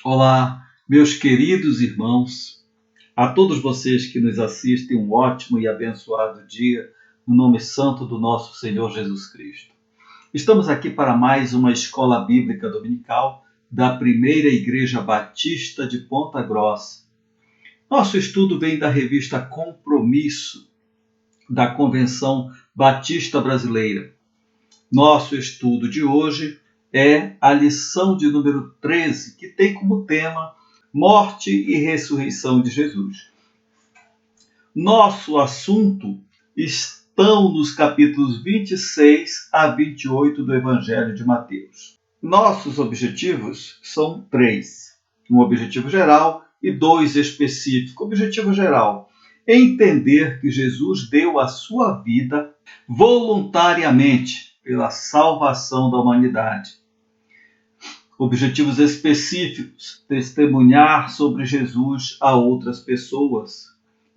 Olá, meus queridos irmãos, a todos vocês que nos assistem, um ótimo e abençoado dia, no nome santo do nosso Senhor Jesus Cristo. Estamos aqui para mais uma escola bíblica dominical da Primeira Igreja Batista de Ponta Grossa. Nosso estudo vem da revista Compromisso, da Convenção Batista Brasileira. Nosso estudo de hoje é a lição de número 13, que tem como tema Morte e Ressurreição de Jesus. Nosso assunto estão nos capítulos 26 a 28 do Evangelho de Mateus. Nossos objetivos são 3. Um objetivo geral e 2 específicos. Objetivo geral: entender que Jesus deu a sua vida voluntariamente pela salvação da humanidade. Objetivos específicos: testemunhar sobre Jesus a outras pessoas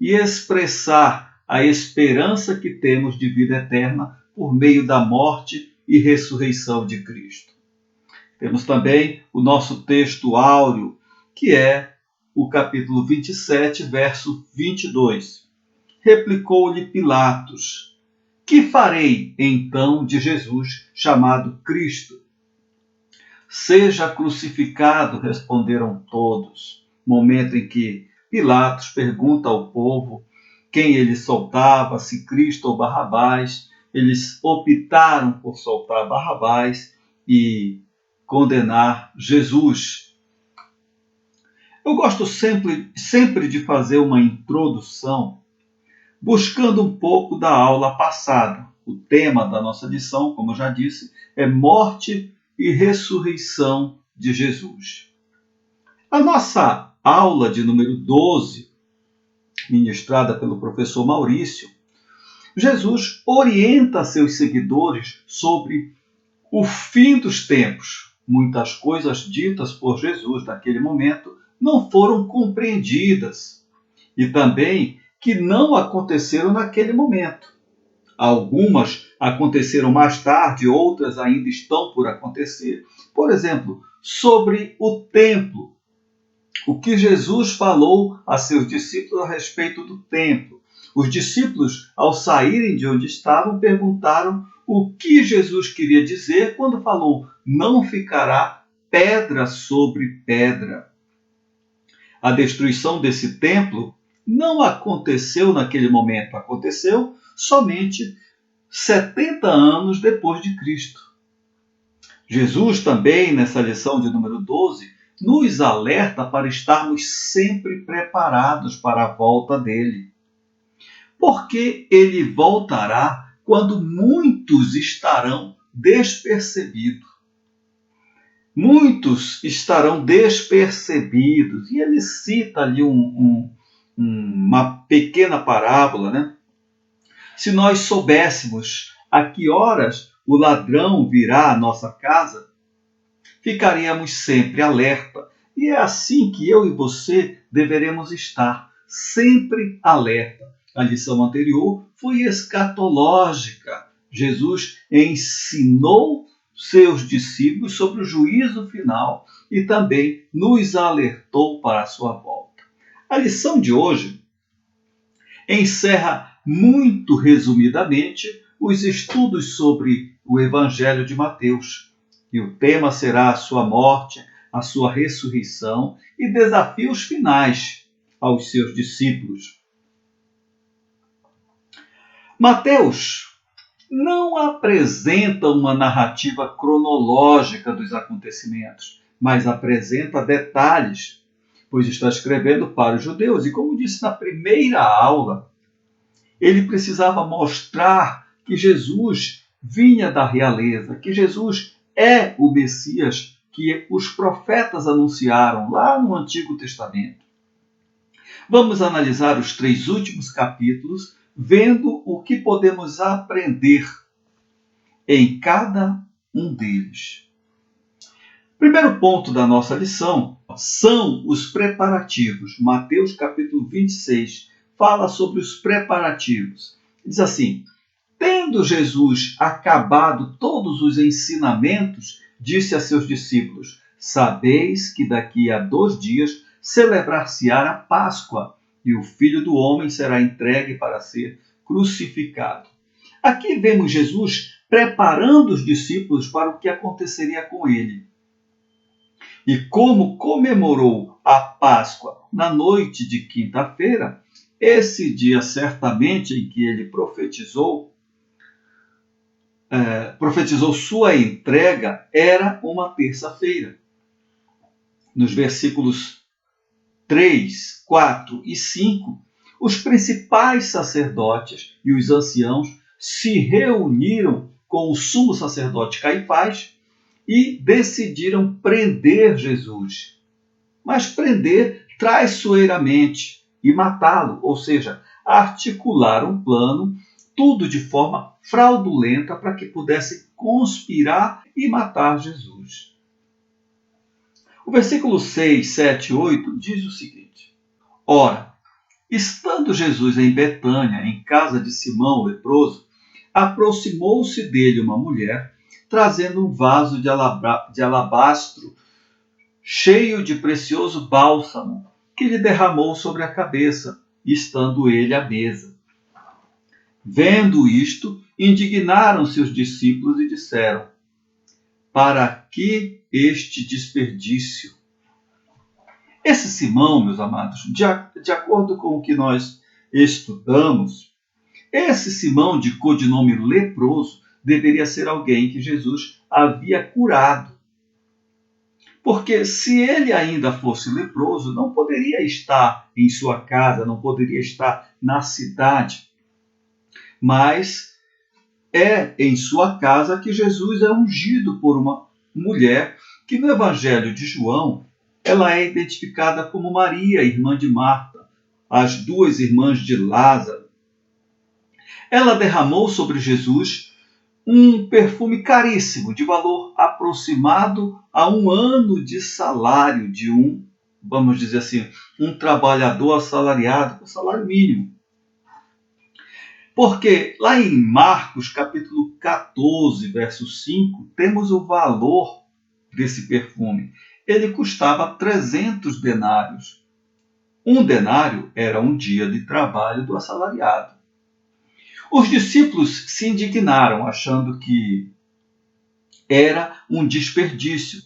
e expressar a esperança que temos de vida eterna por meio da morte e ressurreição de Cristo. Temos também o nosso texto áureo, que é o capítulo 27, verso 22. Replicou-lhe Pilatos: que farei então de Jesus chamado Cristo? Seja crucificado, responderam todos. Momento em que Pilatos pergunta ao povo quem ele soltava, se Cristo ou Barrabás. Eles optaram por soltar Barrabás e condenar Jesus. Eu gosto sempre de fazer uma introdução buscando um pouco da aula passada. O tema da nossa lição, como eu já disse, é morte e ressurreição de Jesus. A nossa aula de número 12, ministrada pelo professor Maurício, Jesus orienta seus seguidores sobre o fim dos tempos. Muitas coisas ditas por Jesus naquele momento não foram compreendidas e também que não aconteceram naquele momento. Algumas aconteceram mais tarde, outras ainda estão por acontecer. Por exemplo, sobre o templo. O que Jesus falou a seus discípulos a respeito do templo. Os discípulos, ao saírem de onde estavam, perguntaram o que Jesus queria dizer quando falou: não ficará pedra sobre pedra. A destruição desse templo não aconteceu naquele momento, aconteceu somente 70 anos depois de Cristo. Jesus também, nessa lição de número 12, nos alerta para estarmos sempre preparados para a volta dele. Porque ele voltará quando muitos estarão despercebidos. Muitos estarão despercebidos. E ele cita ali uma pequena parábola, né? Se nós soubéssemos a que horas o ladrão virá à nossa casa, ficaríamos sempre alerta. E é assim que eu e você deveremos estar, sempre alerta. A lição anterior foi escatológica. Jesus ensinou seus discípulos sobre o juízo final e também nos alertou para a sua volta. A lição de hoje encerra muito resumidamente os estudos sobre o Evangelho de Mateus. E o tema será a sua morte, a sua ressurreição e desafios finais aos seus discípulos. Mateus não apresenta uma narrativa cronológica dos acontecimentos, mas apresenta detalhes, pois está escrevendo para os judeus. E como disse na primeira aula, ele precisava mostrar que Jesus vinha da realeza, que Jesus é o Messias que os profetas anunciaram lá no Antigo Testamento. Vamos analisar os 3 últimos capítulos, vendo o que podemos aprender em cada um deles. Primeiro ponto da nossa lição são os preparativos. Mateus capítulo 26 fala sobre os preparativos. Diz assim: tendo Jesus acabado todos os ensinamentos, disse a seus discípulos: Sabeis que daqui a 2 dias celebrar-se-á a Páscoa, e o Filho do Homem será entregue para ser crucificado. Aqui vemos Jesus preparando os discípulos para o que aconteceria com ele. E como comemorou a Páscoa na noite de quinta-feira, esse dia certamente em que ele profetizou sua entrega era uma terça-feira. Nos versículos 3, 4 e 5, os principais sacerdotes e os anciãos se reuniram com o sumo sacerdote Caifás e decidiram prender Jesus. Mas prender traiçoeiramente e matá-lo, ou seja, articular um plano, tudo de forma fraudulenta para que pudesse conspirar e matar Jesus. O versículo 6, 7 e 8 diz o seguinte: Ora, estando Jesus em Betânia, em casa de Simão o leproso, aproximou-se dele uma mulher, trazendo um vaso de alabastro cheio de precioso bálsamo, que lhe derramou sobre a cabeça, estando ele à mesa. Vendo isto, indignaram-se os discípulos e disseram: Para que este desperdício? Esse Simão, meus amados, de acordo com o que nós estudamos, esse Simão de codinome leproso deveria ser alguém que Jesus havia curado. Porque se ele ainda fosse leproso, não poderia estar em sua casa, não poderia estar na cidade. Mas é em sua casa que Jesus é ungido por uma mulher que no Evangelho de João ela é identificada como Maria, irmã de Marta, as 2 irmãs de Lázaro. Ela derramou sobre Jesus um perfume caríssimo, de valor aproximado a 1 ano de salário de vamos dizer assim, um trabalhador assalariado, com salário mínimo. Porque lá em Marcos, capítulo 14, verso 5, temos o valor desse perfume. Ele custava 300 denários. 1 denário era um dia de trabalho do assalariado. Os discípulos se indignaram, achando que era um desperdício,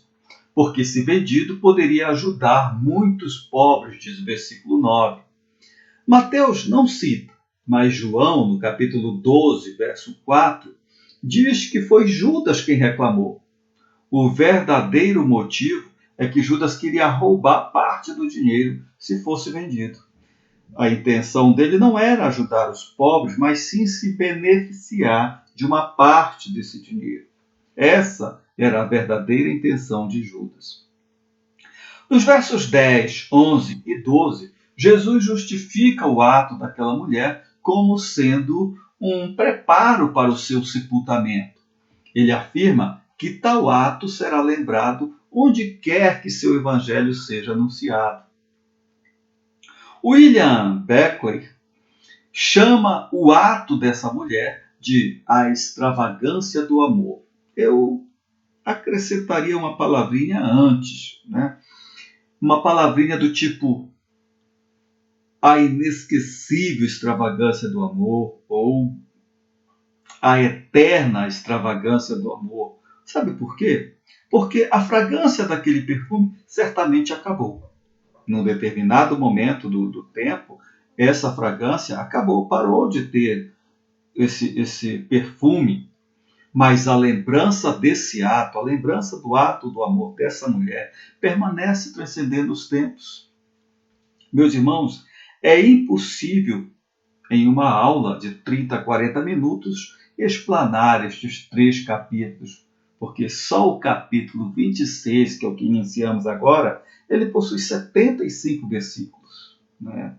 porque se vendido poderia ajudar muitos pobres, diz o versículo 9. Mateus não cita, mas João, no capítulo 12, verso 4, diz que foi Judas quem reclamou. O verdadeiro motivo é que Judas queria roubar parte do dinheiro se fosse vendido. A intenção dele não era ajudar os pobres, mas sim se beneficiar de uma parte desse dinheiro. Essa era a verdadeira intenção de Judas. Nos versos 10, 11 e 12, Jesus justifica o ato daquela mulher como sendo um preparo para o seu sepultamento. Ele afirma que tal ato será lembrado onde quer que seu evangelho seja anunciado. William Beckley chama o ato dessa mulher de a extravagância do amor. Eu acrescentaria uma palavrinha antes, né? Uma palavrinha do tipo a inesquecível extravagância do amor ou a eterna extravagância do amor. Sabe por quê? Porque a fragrância daquele perfume certamente acabou. Num determinado momento do tempo, essa fragrância acabou, parou de ter esse perfume. Mas a lembrança desse ato, a lembrança do ato do amor dessa mulher, permanece transcendendo os tempos. Meus irmãos, é impossível, em uma aula de 30 a 40 minutos, explanar estes 3 capítulos, porque só o capítulo 26, que é o que iniciamos agora, ele possui 75 versículos. Né?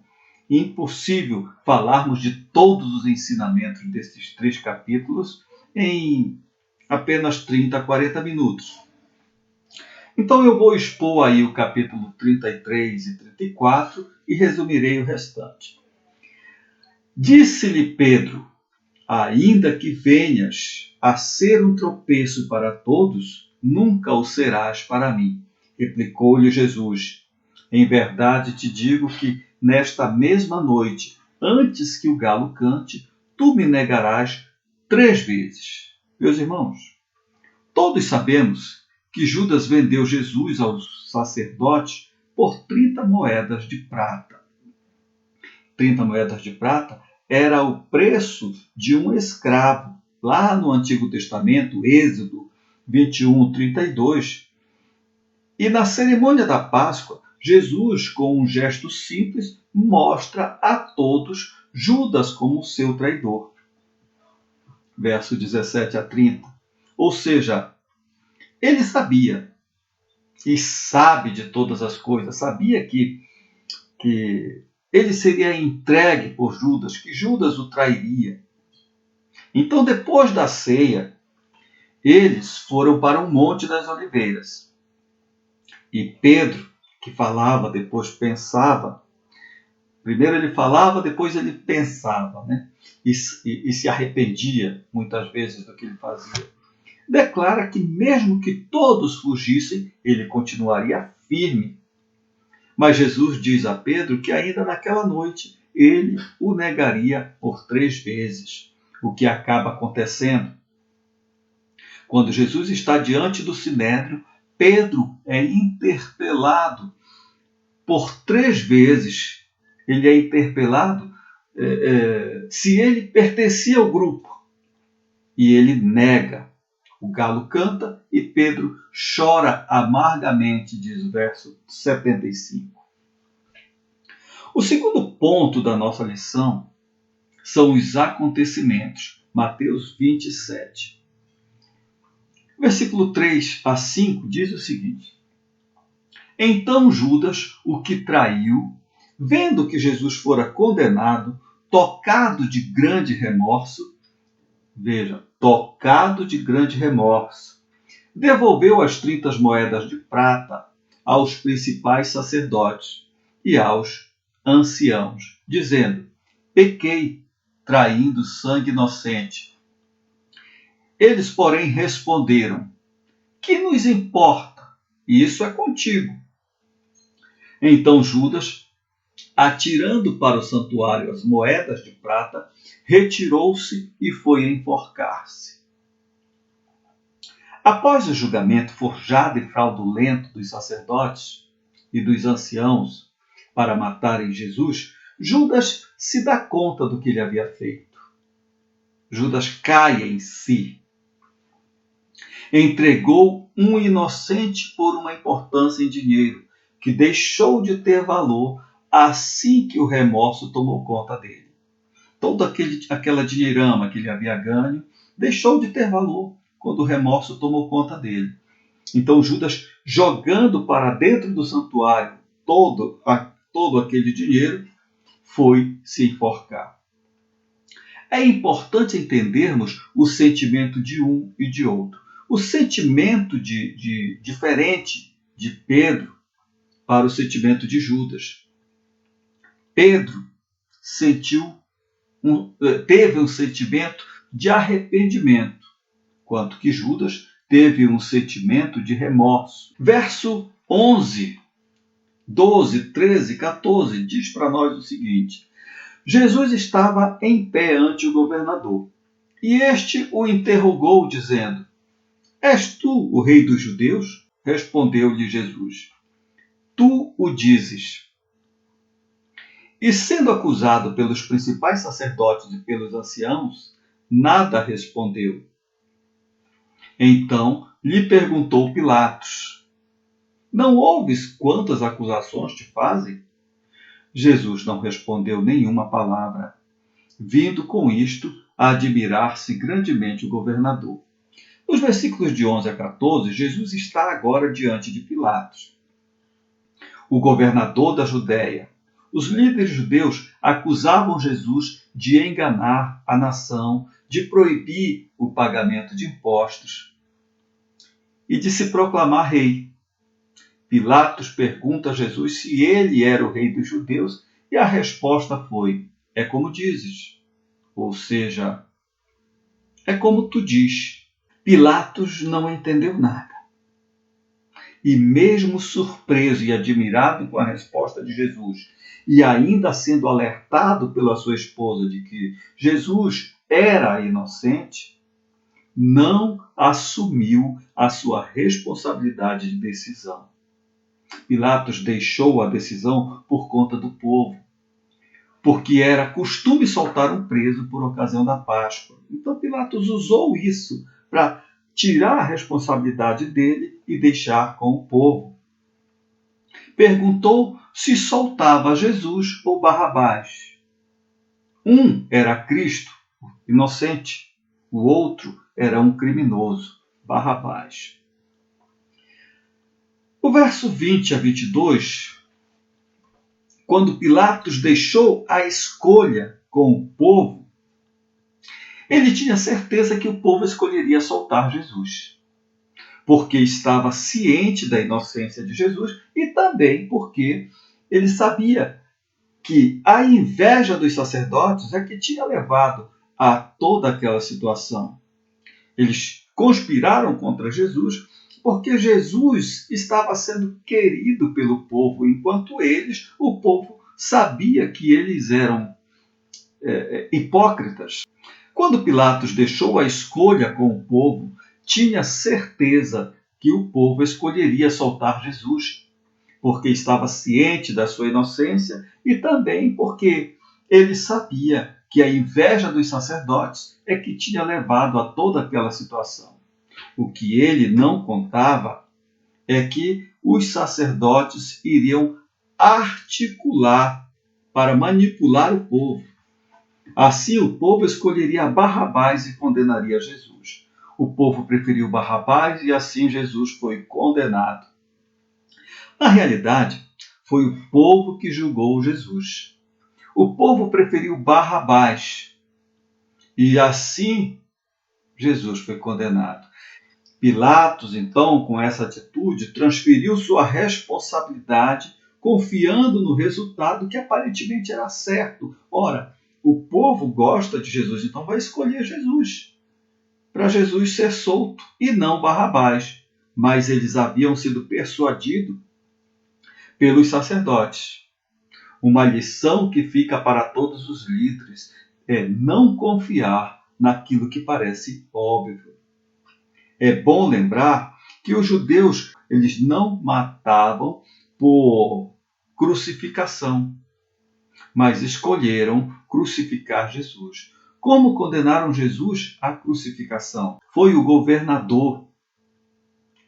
Impossível falarmos de todos os ensinamentos desses 3 capítulos em apenas 30 a 40 minutos. Então eu vou expor aí o capítulo 33 e 34 e resumirei o restante. Disse-lhe Pedro: ainda que venhas a ser um tropeço para todos, nunca o serás para mim. Replicou-lhe Jesus: em verdade te digo que nesta mesma noite, antes que o galo cante, tu me negarás 3 vezes. Meus irmãos, todos sabemos que Judas vendeu Jesus aos sacerdotes por 30 moedas de prata. 30 moedas de prata era o preço de um escravo. Lá no Antigo Testamento, Êxodo 21:32. E na cerimônia da Páscoa, Jesus, com um gesto simples, mostra a todos Judas como seu traidor. Verso 17-30. Ou seja, ele sabia e sabe de todas as coisas, sabia que ele seria entregue por Judas, que Judas o trairia. Então, depois da ceia, eles foram para o Monte das Oliveiras. E Pedro, que falava, depois pensava, primeiro ele falava, depois ele pensava, né? E se arrependia muitas vezes do que ele fazia. Declara que mesmo que todos fugissem, ele continuaria firme. Mas Jesus diz a Pedro que ainda naquela noite ele o negaria por 3 vezes. O que acaba acontecendo? Quando Jesus está diante do Sinédrio, Pedro é interpelado por 3 vezes. Ele é interpelado se ele pertencia ao grupo. E ele nega. O galo canta e Pedro chora amargamente, diz o verso 75. O segundo ponto da nossa lição são os acontecimentos. Mateus 27. Versículo 3-5 diz o seguinte: então Judas, o que traiu, vendo que Jesus fora condenado, tocado de grande remorso, veja, tocado de grande remorso, devolveu as 30 moedas de prata aos principais sacerdotes e aos anciãos, dizendo: pequei, traindo sangue inocente. Eles, porém, responderam: que nos importa? Isso é contigo. Então Judas, atirando para o santuário as moedas de prata, retirou-se e foi enforcar-se. Após o julgamento forjado e fraudulento dos sacerdotes e dos anciãos para matarem Jesus, Judas se dá conta do que ele havia feito. Judas cai em si. Entregou um inocente por uma importância em dinheiro, que deixou de ter valor assim que o remorso tomou conta dele. Toda aquela dinheirama que ele havia ganho deixou de ter valor quando o remorso tomou conta dele. Então Judas, jogando para dentro do santuário todo aquele dinheiro, foi se enforcar. É importante entendermos o sentimento de um e de outro. O sentimento diferente de Pedro para o sentimento de Judas. Pedro teve um sentimento de arrependimento, enquanto que Judas teve um sentimento de remorso. Verso 11, 12, 13, 14 diz para nós o seguinte: Jesus estava em pé ante o governador, e este o interrogou, dizendo: és tu o rei dos judeus? Respondeu-lhe Jesus: tu o dizes. E sendo acusado pelos principais sacerdotes e pelos anciãos, nada respondeu. Então lhe perguntou Pilatos: não ouves quantas acusações te fazem? Jesus não respondeu nenhuma palavra, vindo com isto a admirar-se grandemente o governador. Nos versículos de 11 a 14, Jesus está agora diante de Pilatos, o governador da Judéia. Os líderes judeus acusavam Jesus de enganar a nação, de proibir o pagamento de impostos e de se proclamar rei. Pilatos pergunta a Jesus se ele era o rei dos judeus e a resposta foi: é como dizes. Ou seja, é como tu diz. Pilatos não entendeu nada. E mesmo surpreso e admirado com a resposta de Jesus, e ainda sendo alertado pela sua esposa de que Jesus era inocente, não assumiu a sua responsabilidade de decisão. Pilatos deixou a decisão por conta do povo, porque era costume soltar um preso por ocasião da Páscoa. Então Pilatos usou isso para tirar a responsabilidade dele e deixar com o povo. Perguntou se soltava Jesus ou Barrabás. Um era Cristo, inocente, o outro era um criminoso, Barrabás. O verso 20 a 22, quando Pilatos deixou a escolha com o povo, ele tinha certeza que o povo escolheria soltar Jesus, porque estava ciente da inocência de Jesus e também porque ele sabia que a inveja dos sacerdotes é que tinha levado a toda aquela situação. Eles conspiraram contra Jesus porque Jesus estava sendo querido pelo povo, enquanto eles, o povo, sabia que eles eram hipócritas. Quando Pilatos deixou a escolha com o povo, tinha certeza que o povo escolheria soltar Jesus, porque estava ciente da sua inocência e também porque ele sabia que a inveja dos sacerdotes é que tinha levado a toda aquela situação. O que ele não contava é que os sacerdotes iriam articular para manipular o povo. Assim, o povo escolheria Barrabás e condenaria Jesus. O povo preferiu Barrabás e assim Jesus foi condenado. Na realidade, foi o povo que julgou Jesus. O povo preferiu Barrabás e assim Jesus foi condenado. Pilatos, então, com essa atitude, transferiu sua responsabilidade, confiando no resultado que aparentemente era certo. Ora, o povo gosta de Jesus, então vai escolher Jesus, para Jesus ser solto e não Barrabás. Mas eles haviam sido persuadidos pelos sacerdotes. Uma lição que fica para todos os líderes é não confiar naquilo que parece óbvio. É bom lembrar que os judeus eles não matavam por crucificação, mas escolheram crucificar Jesus. Como condenaram Jesus à crucificação? Foi o governador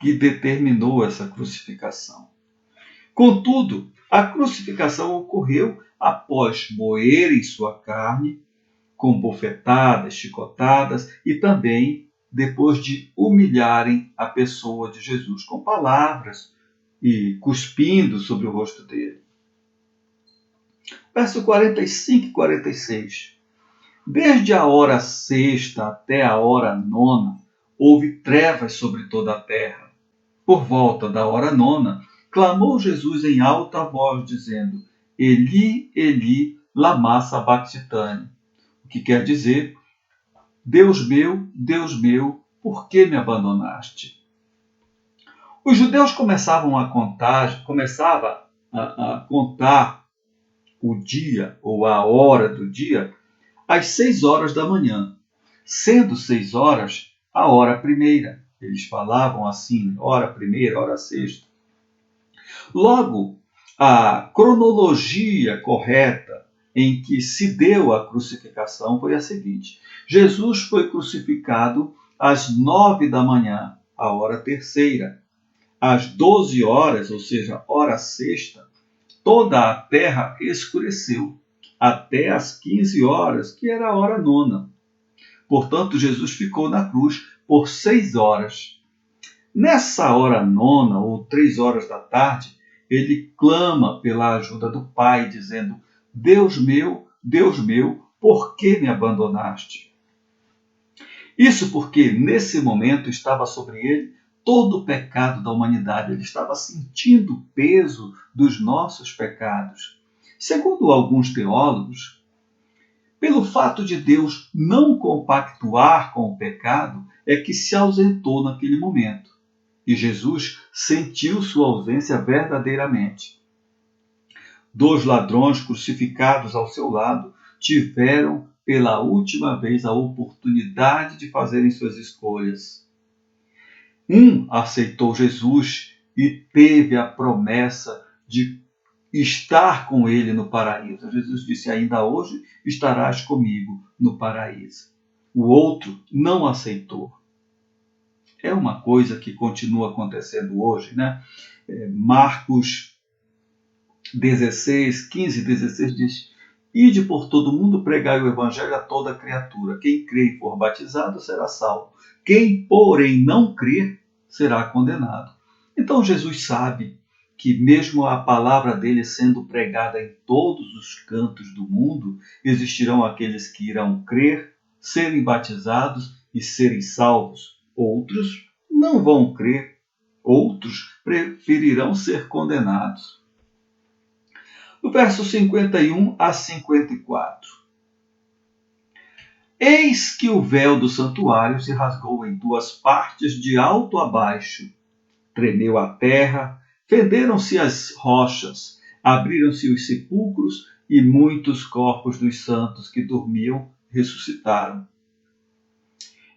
que determinou essa crucificação. Contudo, a crucificação ocorreu após moerem sua carne, com bofetadas, chicotadas e também depois de humilharem a pessoa de Jesus com palavras e cuspindo sobre o rosto dele. Verso 45 e 46. Desde a hora sexta até a hora nona, houve trevas sobre toda a terra. Por volta da hora nona, clamou Jesus em alta voz, dizendo: Eli, Eli, lama sabachthani. O que quer dizer: Deus meu, por que me abandonaste? Os judeus começavam a contar o dia ou a hora do dia às 6 horas da manhã, sendo 6 horas a hora primeira. Eles falavam assim, hora primeira, hora sexta. Logo, a cronologia correta em que se deu a crucificação foi a seguinte: Jesus foi crucificado às 9 da manhã, a hora terceira. Às 12 horas, ou seja, hora sexta, toda a terra escureceu, até às 15 horas, que era a hora nona. Portanto, Jesus ficou na cruz por 6 horas. Nessa hora nona, ou 3 horas da tarde, ele clama pela ajuda do Pai, dizendo: Deus meu, por que me abandonaste? Isso porque, nesse momento, estava sobre ele todo o pecado da humanidade. Ele estava sentindo o peso dos nossos pecados. Segundo alguns teólogos, pelo fato de Deus não compactuar com o pecado, é que se ausentou naquele momento. E Jesus sentiu sua ausência verdadeiramente. 2 ladrões crucificados ao seu lado tiveram pela última vez a oportunidade de fazerem suas escolhas. Um aceitou Jesus e teve a promessa de estar com ele no paraíso. Jesus disse: ainda hoje estarás comigo no paraíso. O outro não aceitou. É uma coisa que continua acontecendo hoje, né? Marcos 16, 15, 16 diz: ide por todo mundo, pregai o evangelho a toda criatura. Quem crê e for batizado será salvo. Quem, porém, não crer será condenado. Então Jesus sabe que mesmo a palavra dele sendo pregada em todos os cantos do mundo, existirão aqueles que irão crer, serem batizados e serem salvos. Outros não vão crer, outros preferirão ser condenados. No verso 51 a 54. Eis que o véu do santuário se rasgou em 2 partes de alto a baixo. Tremeu a terra, fenderam-se as rochas, abriram-se os sepulcros e muitos corpos dos santos que dormiam ressuscitaram.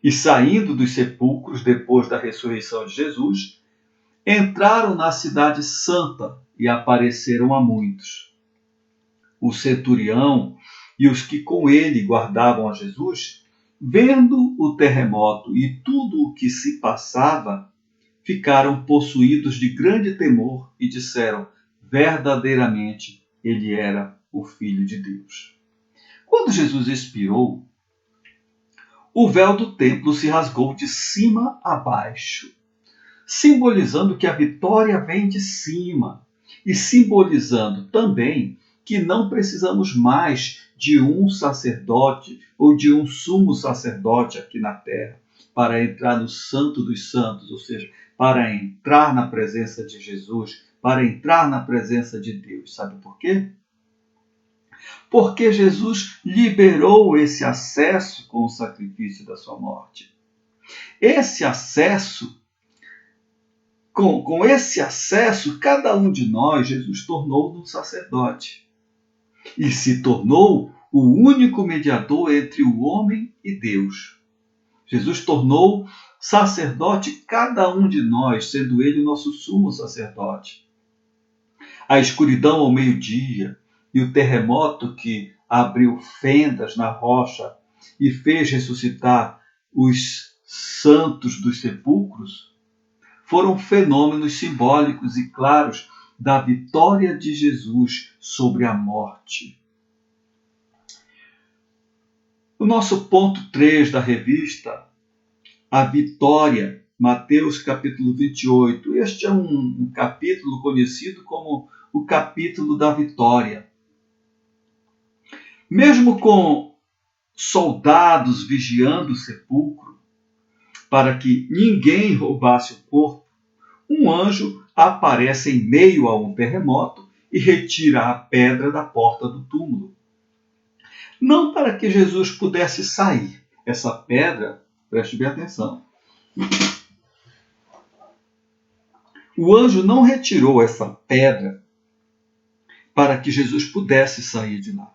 E saindo dos sepulcros depois da ressurreição de Jesus, entraram na cidade santa e apareceram a muitos. O centurião e os que com ele guardavam a Jesus, vendo o terremoto e tudo o que se passava, ficaram possuídos de grande temor e disseram: verdadeiramente ele era o Filho de Deus. Quando Jesus expirou, o véu do templo se rasgou de cima a baixo, simbolizando que a vitória vem de cima e simbolizando também que não precisamos mais de um sacerdote ou de um sumo sacerdote aqui na terra para entrar no Santo dos Santos, ou seja, para entrar na presença de Jesus, para entrar na presença de Deus. Sabe por quê? Porque Jesus liberou esse acesso com o sacrifício da sua morte. Esse acesso, com esse acesso, cada um de nós, Jesus tornou um sacerdote. E se tornou o único mediador entre o homem e Deus. Jesus tornou sacerdote cada um de nós, sendo ele o nosso sumo sacerdote. A escuridão ao meio-dia e o terremoto que abriu fendas na rocha e fez ressuscitar os santos dos sepulcros foram fenômenos simbólicos e claros da vitória de Jesus sobre a morte. O nosso ponto 3 da revista, a vitória, Mateus capítulo 28. Este é um capítulo conhecido como o capítulo da vitória. Mesmo com soldados vigiando o sepulcro, para que ninguém roubasse o corpo, um anjo aparece em meio a um terremoto e retira a pedra da porta do túmulo. Não para que Jesus pudesse sair. Essa pedra, preste bem atenção. O anjo não retirou essa pedra para que Jesus pudesse sair de lá.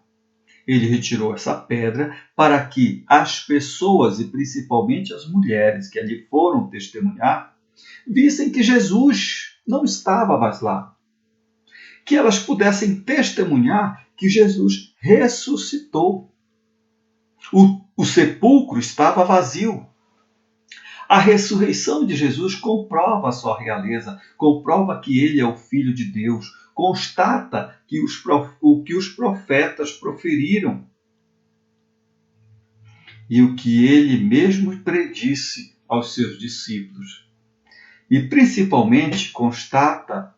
Ele retirou essa pedra para que as pessoas, e principalmente as mulheres que ali foram testemunhar, vissem que Jesus não estava mais lá. Que elas pudessem testemunhar que Jesus ressuscitou. O sepulcro estava vazio. A ressurreição de Jesus comprova a sua realeza, comprova que ele é o Filho de Deus, constata que o que os profetas proferiram e o que ele mesmo predisse aos seus discípulos. E principalmente constata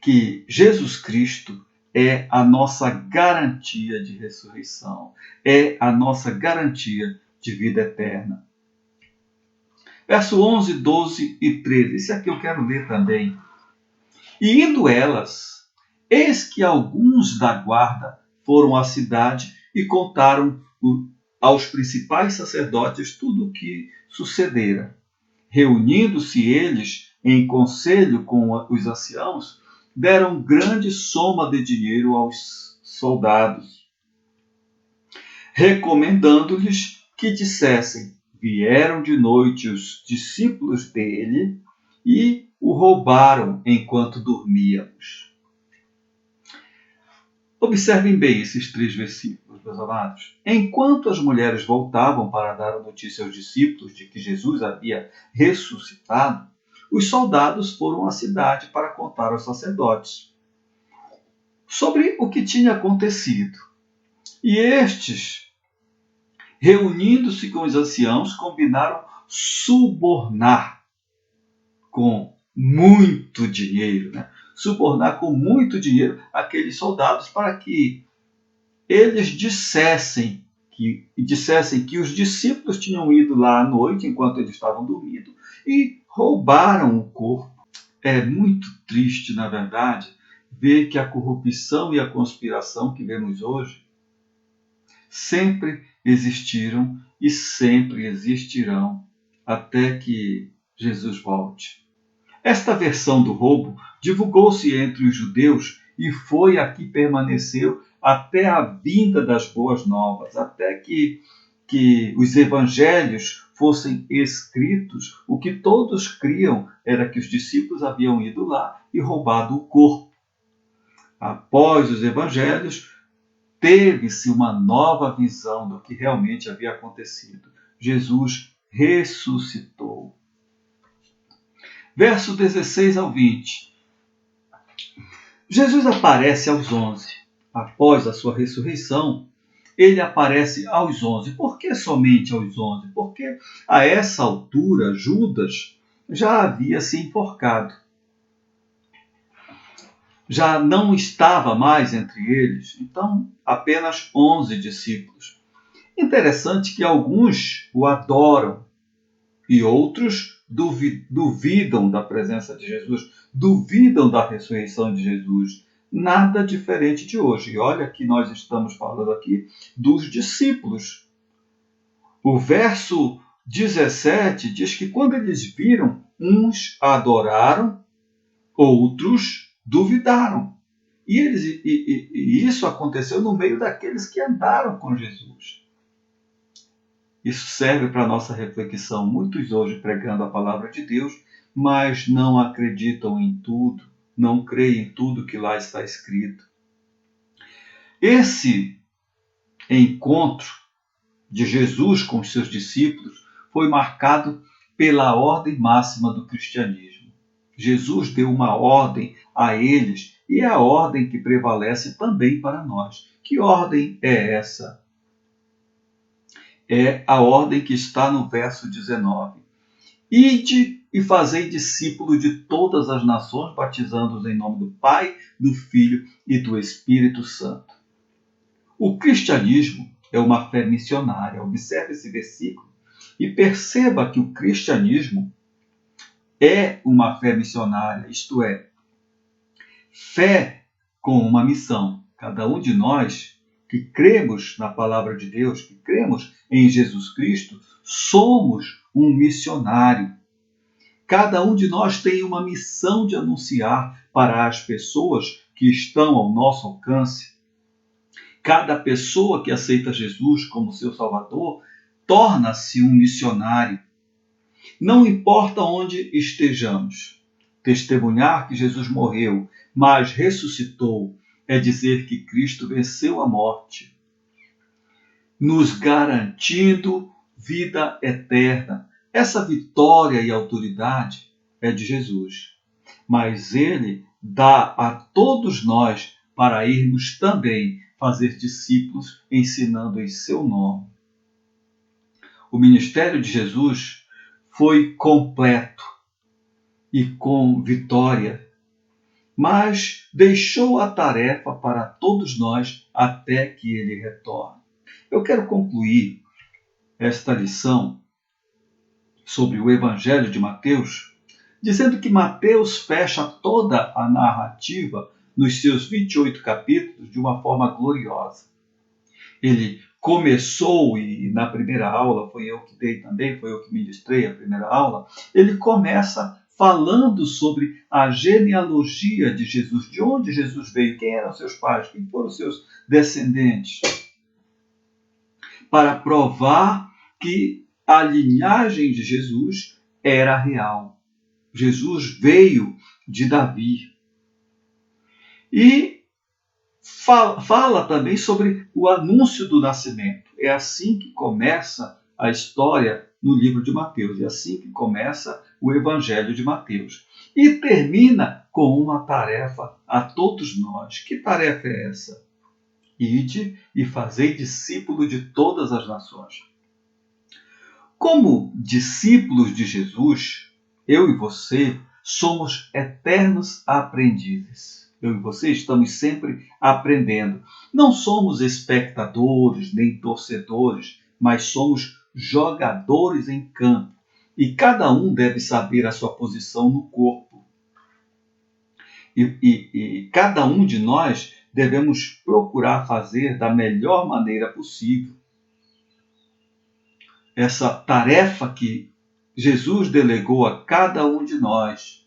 que Jesus Cristo é a nossa garantia de ressurreição, é a nossa garantia de vida eterna. Verso 11, 12 e 13. Esse aqui eu quero ler também. E indo elas, eis que alguns da guarda foram à cidade e contaram aos principais sacerdotes tudo o que sucedera. Reunindo-se eles em conselho com os anciãos, deram grande soma de dinheiro aos soldados, recomendando-lhes que dissessem: vieram de noite os discípulos dele e o roubaram enquanto dormíamos. Observem bem esses 3 versículos, meus amados. Enquanto as mulheres voltavam para dar a notícia aos discípulos de que Jesus havia ressuscitado, os soldados foram à cidade para contar aos sacerdotes sobre o que tinha acontecido. E estes, reunindo-se com os anciãos, combinaram subornar com muito dinheiro, subornar com muito dinheiro aqueles soldados para que eles dissessem que os discípulos tinham ido lá à noite, enquanto eles estavam dormindo, e roubaram o corpo. É muito triste, na verdade, ver que a corrupção e a conspiração que vemos hoje sempre existiram e sempre existirão até que Jesus volte. Esta versão do roubo divulgou-se entre os judeus e foi a que permaneceu até a vinda das boas novas, até que os evangelhos fossem escritos. O que todos criam era que os discípulos haviam ido lá e roubado o corpo. Após os evangelhos, teve-se uma nova visão do que realmente havia acontecido. Jesus ressuscitou. Verso 16 ao 20. Jesus aparece aos 11. Após a sua ressurreição, ele aparece aos 11. Por que somente aos 11? Porque a essa altura Judas já havia se enforcado. Já não estava mais entre eles, então apenas 11 discípulos. Interessante que alguns o adoram e outros duvidam da presença de Jesus, duvidam da ressurreição de Jesus. Nada diferente de hoje. E olha que nós estamos falando aqui dos discípulos. O verso 17 diz que quando eles viram, uns adoraram, outros duvidaram. E isso aconteceu no meio daqueles que andaram com Jesus. Isso serve para a nossa reflexão. Muitos hoje pregando a palavra de Deus, mas não acreditam em tudo, não creem em tudo que lá está escrito. Esse encontro de Jesus com os seus discípulos foi marcado pela ordem máxima do cristianismo. Jesus deu uma ordem a eles e é a ordem que prevalece também para nós. Que ordem é essa? É a ordem que está no verso 19. Ide e fazei discípulos de todas as nações, batizando-os em nome do Pai, do Filho e do Espírito Santo. O cristianismo é uma fé missionária. Observe esse versículo e perceba que o cristianismo é uma fé missionária, isto é, fé com uma missão. Cada um de nós que cremos na palavra de Deus, que cremos em Jesus Cristo, somos um missionário. Cada um de nós tem uma missão de anunciar para as pessoas que estão ao nosso alcance. Cada pessoa que aceita Jesus como seu Salvador torna-se um missionário. Não importa onde estejamos, testemunhar que Jesus morreu, mas ressuscitou, é dizer que Cristo venceu a morte, nos garantindo vida eterna. Essa vitória e autoridade é de Jesus, mas Ele dá a todos nós para irmos também fazer discípulos, ensinando em seu nome. O ministério de Jesus foi completo e com vitória, mas deixou a tarefa para todos nós até que ele retorne. Eu quero concluir esta lição sobre o Evangelho de Mateus, dizendo que Mateus fecha toda a narrativa nos seus 28 capítulos de uma forma gloriosa. Ele começou, e na primeira aula, foi eu que dei também, foi eu que ministrei a primeira aula, ele começa falando sobre a genealogia de Jesus, de onde Jesus veio, quem eram seus pais, quem foram seus descendentes, para provar que a linhagem de Jesus era real. Jesus veio de Davi. E fala também sobre o anúncio do nascimento. É assim que começa a história no livro de Mateus. É assim que começa o Evangelho de Mateus. E termina com uma tarefa a todos nós. Que tarefa é essa? Ide e fazei discípulo de todas as nações. Como discípulos de Jesus, eu e você somos eternos aprendizes. Eu e você estamos sempre aprendendo. Não somos espectadores nem torcedores, mas somos jogadores em campo. E cada um deve saber a sua posição no corpo. E cada um de nós devemos procurar fazer da melhor maneira possível essa tarefa que Jesus delegou a cada um de nós.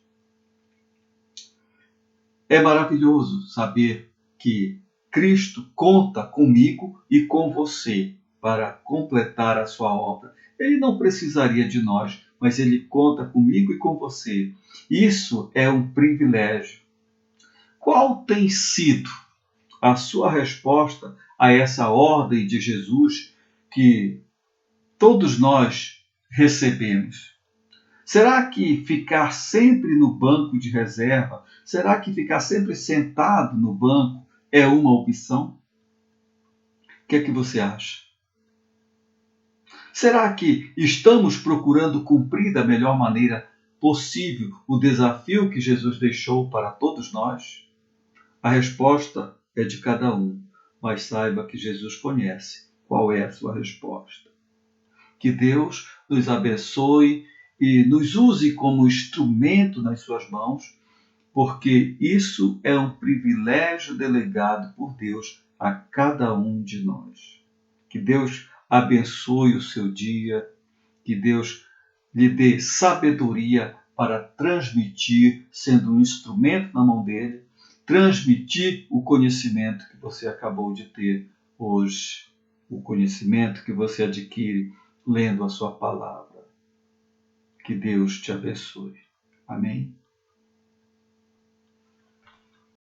É maravilhoso saber que Cristo conta comigo e com você para completar a sua obra. Ele não precisaria de nós, mas ele conta comigo e com você. Isso é um privilégio. Qual tem sido a sua resposta a essa ordem de Jesus que todos nós recebemos? Será que ficar sempre no banco de reserva, será que ficar sempre sentado no banco é uma opção? O que é que você acha? Será que estamos procurando cumprir da melhor maneira possível o desafio que Jesus deixou para todos nós? A resposta é de cada um, mas saiba que Jesus conhece qual é a sua resposta. Que Deus nos abençoe e nos use como instrumento nas suas mãos, porque isso é um privilégio delegado por Deus a cada um de nós. Que Deus abençoe o seu dia, que Deus lhe dê sabedoria para transmitir, sendo um instrumento na mão dele, transmitir o conhecimento que você acabou de ter hoje, o conhecimento que você adquire lendo a sua palavra. Que Deus te abençoe. Amém?